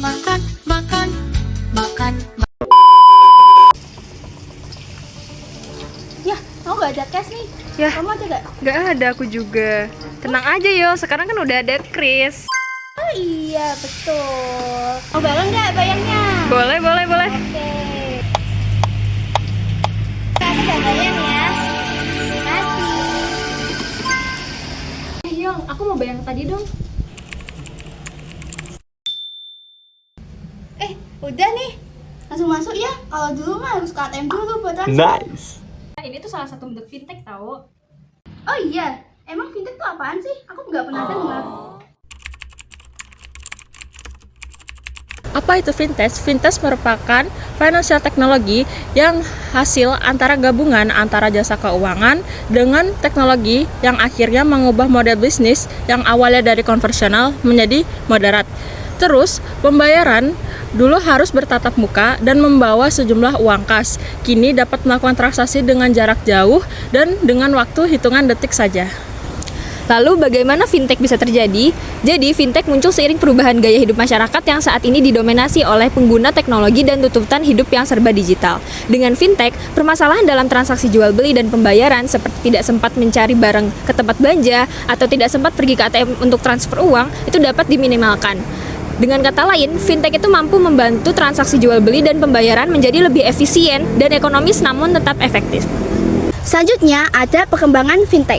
makan, makan, makan. Ya, kamu gak ada cash nih? Ya, Kamu ada gak? nggak ada aku juga. Tenang aja yo, sekarang kan udah ada Chris. Oh iya, betul. Mau bareng gak bayarnya? Boleh, boleh, boleh. Oke. Aku udah bayar ya. Terima kasih. Yong, aku mau bayar yang tadi dong. Udah nih. Langsung masuk ya. Kalau dulu mah harus ke ATM dulu buat transfer. Nice. Ini tuh salah satu bentuk fintech tahu. Oh iya, emang fintech tuh apaan sih? Aku nggak pernah dengar. Apa itu fintech? Fintech merupakan financial technology yang hasil antara gabungan antara jasa keuangan dengan teknologi yang akhirnya mengubah model bisnis yang awalnya dari konvensional menjadi moderat. Terus, pembayaran dulu harus bertatap muka dan membawa sejumlah uang kas. Kini dapat melakukan transaksi dengan jarak jauh dan dengan waktu hitungan detik saja. Lalu bagaimana fintech bisa terjadi? Jadi fintech muncul seiring perubahan gaya hidup masyarakat yang saat ini didominasi oleh pengguna teknologi dan tuntutan hidup yang serba digital. Dengan fintech, permasalahan dalam transaksi jual beli dan pembayaran seperti tidak sempat mencari barang ke tempat belanja atau tidak sempat pergi ke ATM untuk transfer uang itu dapat diminimalkan. Dengan kata lain, fintech itu mampu membantu transaksi jual beli dan pembayaran menjadi lebih efisien dan ekonomis namun tetap efektif. Selanjutnya ada perkembangan fintech.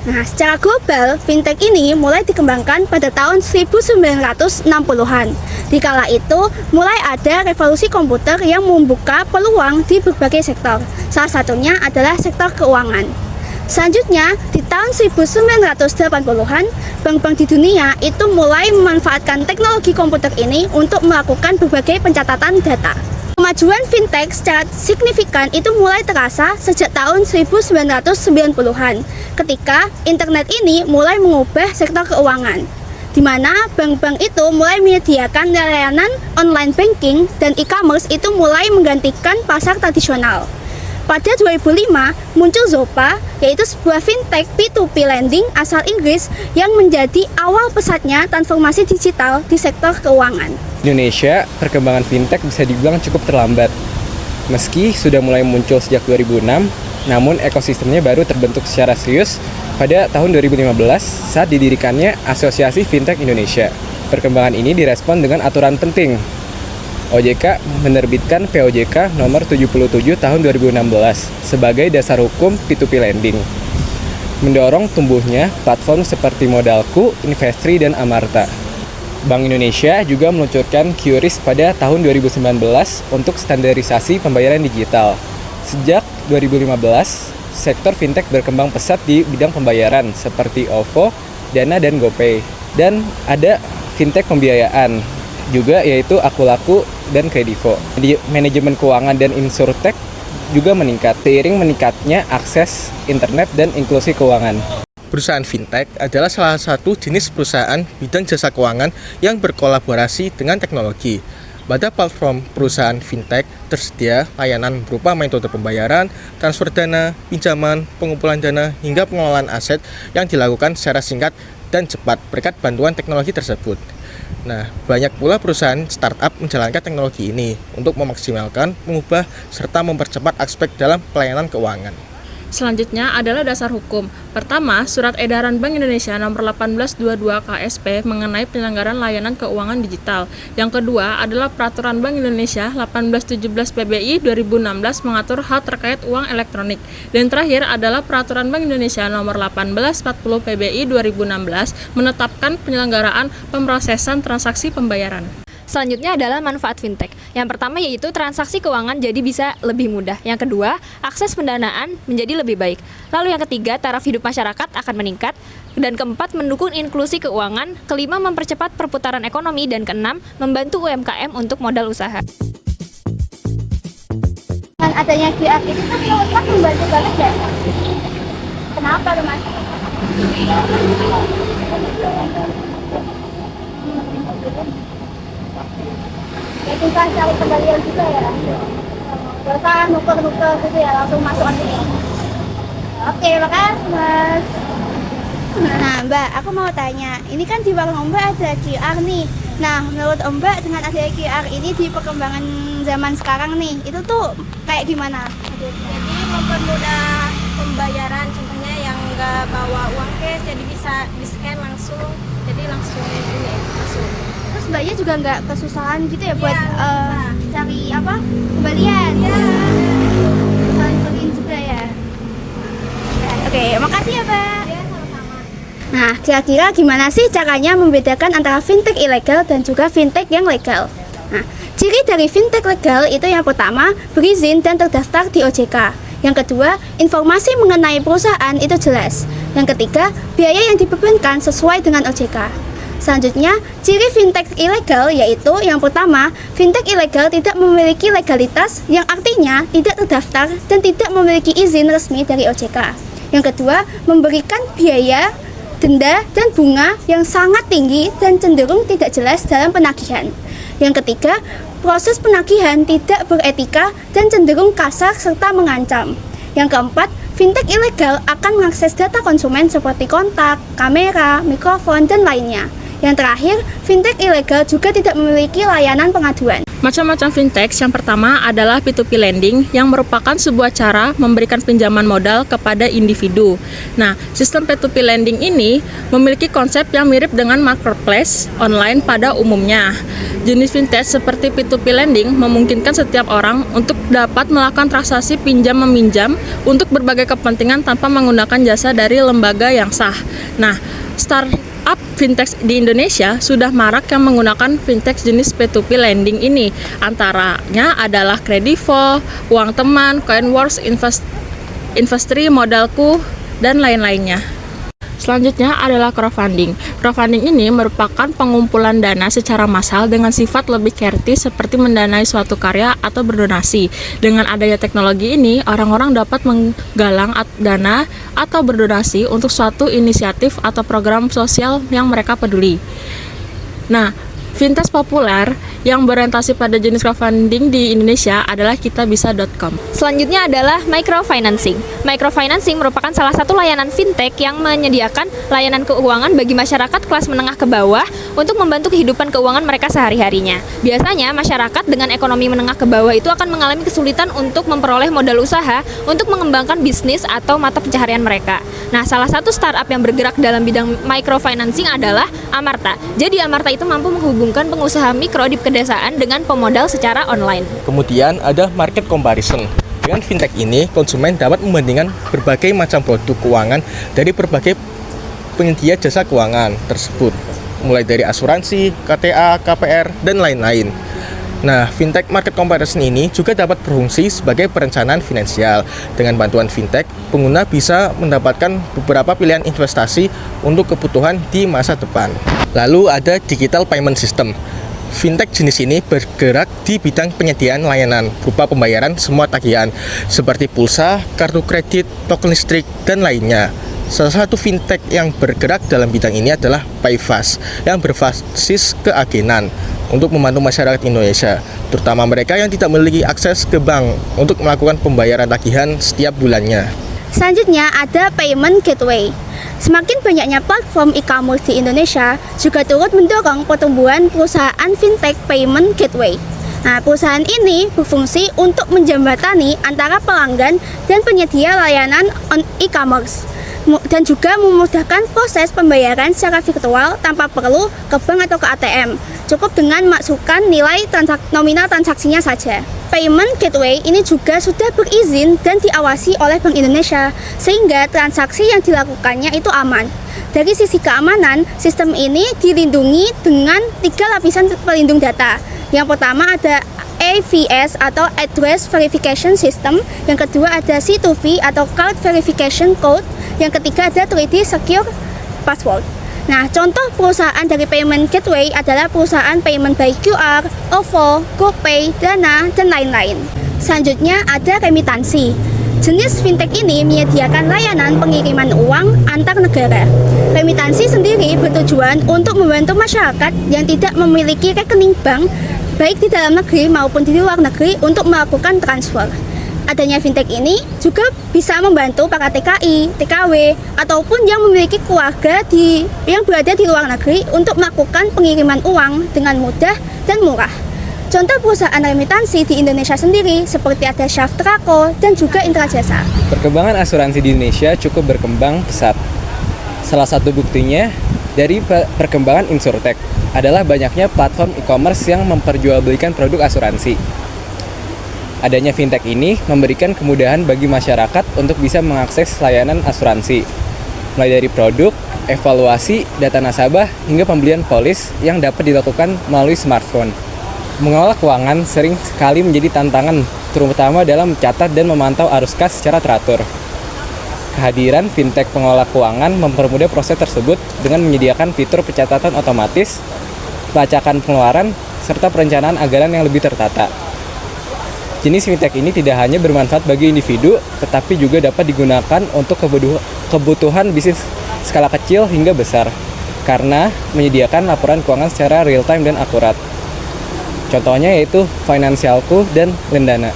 Nah, secara global, fintech ini mulai dikembangkan pada tahun 1960-an. Dikala itu, mulai ada revolusi komputer yang membuka peluang di berbagai sektor. Salah satunya adalah sektor keuangan. Selanjutnya, di tahun 1980-an, bank-bank di dunia itu mulai memanfaatkan teknologi komputer ini untuk melakukan berbagai pencatatan data. Kemajuan fintech secara signifikan itu mulai terasa sejak tahun 1990-an, ketika internet ini mulai mengubah sektor keuangan, di mana bank-bank itu mulai menyediakan layanan online banking dan e-commerce itu mulai menggantikan pasar tradisional. Pada 2005, muncul Zopa, yaitu sebuah fintech P2P lending asal Inggris yang menjadi awal pesatnya transformasi digital di sektor keuangan. Indonesia, perkembangan fintech bisa dibilang cukup terlambat. Meski sudah mulai muncul sejak 2006, namun ekosistemnya baru terbentuk secara serius pada tahun 2015 saat didirikannya Asosiasi Fintech Indonesia. Perkembangan ini direspon dengan aturan penting. OJK menerbitkan POJK nomor 77 tahun 2016 sebagai dasar hukum P2P lending, mendorong tumbuhnya platform seperti Modalku, Investri, dan Amarta. Bank Indonesia juga meluncurkan QRIS pada tahun 2019 untuk standarisasi pembayaran digital. Sejak 2015, sektor fintech berkembang pesat di bidang pembayaran seperti OVO, Dana, dan GoPay. Dan ada fintech pembiayaan juga, yaitu Akulaku dan Kredivo. Di manajemen keuangan dan insurtech juga meningkat seiring meningkatnya akses internet dan inklusi keuangan. Perusahaan fintech adalah salah satu jenis perusahaan bidang jasa keuangan yang berkolaborasi dengan teknologi. Pada platform perusahaan fintech tersedia layanan berupa metode pembayaran, transfer dana, pinjaman, pengumpulan dana, hingga pengelolaan aset yang dilakukan secara singkat dan cepat berkat bantuan teknologi tersebut. Nah, banyak pula perusahaan startup menjalankan teknologi ini untuk memaksimalkan, mengubah, serta mempercepat aspek dalam pelayanan keuangan. Selanjutnya adalah dasar hukum. Pertama, Surat Edaran Bank Indonesia Nomor 1822 KSP mengenai penyelenggaraan layanan keuangan digital. Yang kedua adalah Peraturan Bank Indonesia 1817 PBI 2016 mengatur hal terkait uang elektronik. Dan terakhir adalah Peraturan Bank Indonesia Nomor 1840 PBI 2016 menetapkan penyelenggaraan pemrosesan transaksi pembayaran. Selanjutnya adalah manfaat fintech. Yang pertama yaitu transaksi keuangan jadi bisa lebih mudah. Yang kedua, akses pendanaan menjadi lebih baik. Lalu yang ketiga, taraf hidup masyarakat akan meningkat. Dan keempat, mendukung inklusi keuangan. Kelima, mempercepat perputaran ekonomi. Dan keenam, membantu UMKM untuk modal usaha. Dengan adanya QR itu kan menurut Mas membantu banget ya? Kenapa tuh Mas? Ya susah cari kembalian juga ya. Gak usah nuker-nuker gitu ya, langsung masuk aja. Oke, makasih Mas. Nah Mbak, aku mau tanya, ini kan di warung Mbak ada QR nih. Nah, menurut Mbak dengan adanya QR ini di perkembangan zaman sekarang nih, itu tuh kayak gimana? Jadi mempermudah pembayaran, contohnya yang nggak bawa uang cash jadi bisa di-scan langsung, jadi langsung ini langsung. Terus Mbaknya juga nggak kesusahan gitu ya buat Iya, cari apa kembalian? Ya, Saling juga ya. Oke, makasih ya Mbak. Nah, kira-kira gimana sih caranya membedakan antara fintech ilegal dan juga fintech yang legal? Nah, ciri dari fintech legal itu yang pertama, berizin dan terdaftar di OJK. Yang kedua, informasi mengenai perusahaan itu jelas. Yang ketiga, biaya yang dibebankan sesuai dengan OJK. Selanjutnya, ciri fintech ilegal yaitu yang pertama, fintech ilegal tidak memiliki legalitas yang artinya tidak terdaftar dan tidak memiliki izin resmi dari OJK. Yang kedua, memberikan biaya, denda, dan bunga yang sangat tinggi dan cenderung tidak jelas dalam penagihan. Yang ketiga, proses penagihan tidak beretika dan cenderung kasar serta mengancam. Yang keempat, fintech ilegal akan mengakses data konsumen seperti kontak, kamera, mikrofon, dan lainnya. Yang terakhir, fintech ilegal juga tidak memiliki layanan pengaduan. Macam-macam fintech, yang pertama adalah P2P lending yang merupakan sebuah cara memberikan pinjaman modal kepada individu. Nah, sistem P2P lending ini memiliki konsep yang mirip dengan marketplace online pada umumnya. Jenis fintech seperti P2P lending memungkinkan setiap orang untuk dapat melakukan transaksi pinjam-meminjam untuk berbagai kepentingan tanpa menggunakan jasa dari lembaga yang sah. Nah, startup fintech di Indonesia sudah marak yang menggunakan fintech jenis P2P lending ini. Antaranya adalah Kredivo, Uang Teman, Coinworks, Investri, Modalku, dan lain-lainnya. Selanjutnya adalah crowdfunding. Crowdfunding ini merupakan pengumpulan dana secara massal dengan sifat lebih kreatif seperti mendanai suatu karya atau berdonasi. Dengan adanya teknologi ini, orang-orang dapat menggalang dana atau berdonasi untuk suatu inisiatif atau program sosial yang mereka peduli. Nah, fintech populer yang berorientasi pada jenis crowdfunding di Indonesia adalah kitabisa.com. Selanjutnya adalah microfinancing. Microfinancing merupakan salah satu layanan fintech yang menyediakan layanan keuangan bagi masyarakat kelas menengah ke bawah untuk membantu kehidupan keuangan mereka sehari-harinya. Biasanya masyarakat dengan ekonomi menengah ke bawah itu akan mengalami kesulitan untuk memperoleh modal usaha untuk mengembangkan bisnis atau mata pencaharian mereka. Nah, salah satu startup yang bergerak dalam bidang microfinancing adalah Amarta. Jadi Amarta itu mampu menghubungkan pengusaha mikro di pedesaan dengan pemodal secara online. Kemudian ada market comparison. Dengan fintech ini, konsumen dapat membandingkan berbagai macam produk keuangan dari berbagai penyedia jasa keuangan tersebut, mulai dari asuransi, KTA, KPR, dan lain-lain. Nah, fintech market comparison ini juga dapat berfungsi sebagai perencanaan finansial. Dengan bantuan fintech, pengguna bisa mendapatkan beberapa pilihan investasi untuk kebutuhan di masa depan. Lalu ada digital payment system. Fintech jenis ini bergerak di bidang penyediaan layanan berupa pembayaran semua tagihan seperti pulsa, kartu kredit, token listrik, dan lainnya. Salah satu fintech yang bergerak dalam bidang ini adalah Payfast yang berbasis keagenan untuk membantu masyarakat Indonesia, terutama mereka yang tidak memiliki akses ke bank untuk melakukan pembayaran tagihan setiap bulannya. Selanjutnya ada payment gateway. Semakin banyaknya platform e-commerce di Indonesia juga turut mendorong pertumbuhan perusahaan fintech payment gateway. Nah, perusahaan ini berfungsi untuk menjembatani antara pelanggan dan penyedia layanan e-commerce dan juga memudahkan proses pembayaran secara virtual tanpa perlu ke bank atau ke ATM. Cukup dengan masukkan nilai nominal transaksinya saja. Payment gateway ini juga sudah berizin dan diawasi oleh Bank Indonesia, sehingga transaksi yang dilakukannya itu aman. Dari sisi keamanan, sistem ini dilindungi dengan 3 lapisan pelindung data. Yang pertama ada AVS atau Address Verification System, yang kedua ada C2V atau Card Verification Code, yang ketiga ada 3D Secure Password. Nah, contoh perusahaan dari payment gateway adalah perusahaan payment by QR, OVO, GoPay, Dana, dan lain-lain. Selanjutnya ada remitansi. Jenis fintech ini menyediakan layanan pengiriman uang antar negara. Remitansi sendiri bertujuan untuk membantu masyarakat yang tidak memiliki rekening bank, baik di dalam negeri maupun di luar negeri, untuk melakukan transfer. Adanya fintech ini juga bisa membantu para TKI, TKW, ataupun yang memiliki keluarga yang berada di luar negeri untuk melakukan pengiriman uang dengan mudah dan murah. Contoh perusahaan remitansi di Indonesia sendiri seperti ada Shaftrako dan juga Intrajasa. Perkembangan asuransi di Indonesia cukup berkembang pesat. Salah satu buktinya dari perkembangan Insurtech adalah banyaknya platform e-commerce yang memperjualbelikan produk asuransi. Adanya fintech ini memberikan kemudahan bagi masyarakat untuk bisa mengakses layanan asuransi, mulai dari produk, evaluasi, data nasabah, hingga pembelian polis yang dapat dilakukan melalui smartphone. Mengelola keuangan sering sekali menjadi tantangan, terutama dalam mencatat dan memantau arus kas secara teratur. Kehadiran fintech pengelola keuangan mempermudah proses tersebut dengan menyediakan fitur pencatatan otomatis, pelacakan pengeluaran, serta perencanaan anggaran yang lebih tertata. Jenis fintech ini tidak hanya bermanfaat bagi individu, tetapi juga dapat digunakan untuk kebutuhan bisnis skala kecil hingga besar, karena menyediakan laporan keuangan secara real-time dan akurat. Contohnya yaitu Finansialku dan Lendana.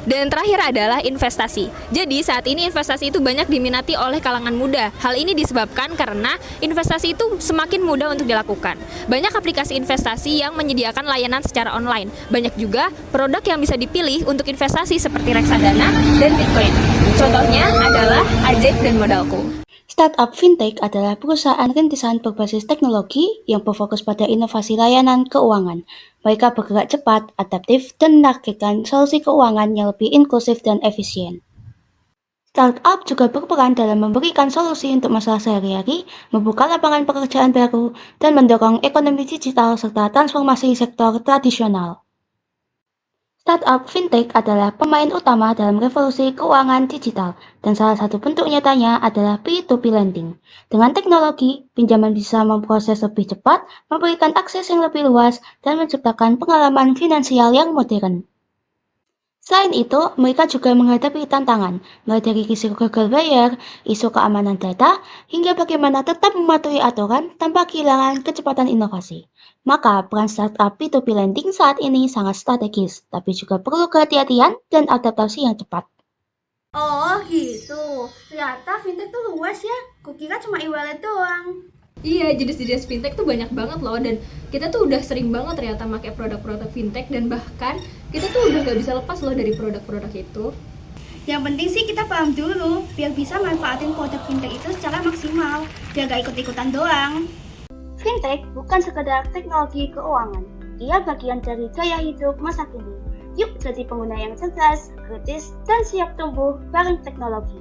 Dan terakhir adalah investasi. Jadi saat ini investasi itu banyak diminati oleh kalangan muda. Hal ini disebabkan karena investasi itu semakin mudah untuk dilakukan. Banyak aplikasi investasi yang menyediakan layanan secara online. Banyak juga produk yang bisa dipilih untuk investasi seperti reksadana dan Bitcoin. Contohnya adalah Ajek dan Modalku. Startup fintech adalah perusahaan rintisan berbasis teknologi yang berfokus pada inovasi layanan keuangan. Mereka bergerak cepat, adaptif, dan menargetkan solusi keuangan yang lebih inklusif dan efisien. Startup juga berperan dalam memberikan solusi untuk masalah sehari-hari, membuka lapangan pekerjaan baru, dan mendorong ekonomi digital serta transformasi sektor tradisional. Startup fintech adalah pemain utama dalam revolusi keuangan digital, dan salah satu bentuk nyatanya adalah P2P lending. Dengan teknologi, pinjaman bisa memproses lebih cepat, memberikan akses yang lebih luas, dan menciptakan pengalaman finansial yang modern. Selain itu, mereka juga menghadapi tantangan, mulai dari risiko gagal bayar, isu keamanan data, hingga bagaimana tetap mematuhi aturan tanpa kehilangan kecepatan inovasi. Maka, peran startup P2P lending saat ini sangat strategis, tapi juga perlu kehati-hatian dan adaptasi yang cepat. Oh gitu, ternyata fintech tuh luas ya, kukira cuma e-wallet doang. Iya, jenis-jenis fintech tuh banyak banget loh, dan kita tuh udah sering banget ternyata pakai produk-produk fintech, dan bahkan kita tuh udah gak bisa lepas loh dari produk-produk itu. Yang penting sih kita paham dulu, biar bisa manfaatin produk fintech itu secara maksimal, biar gak ikut-ikutan doang. Fintech bukan sekedar teknologi keuangan, ia bagian dari gaya hidup masa kini. Yuk jadi pengguna yang cerdas, kritis, dan siap tumbuh bareng teknologi.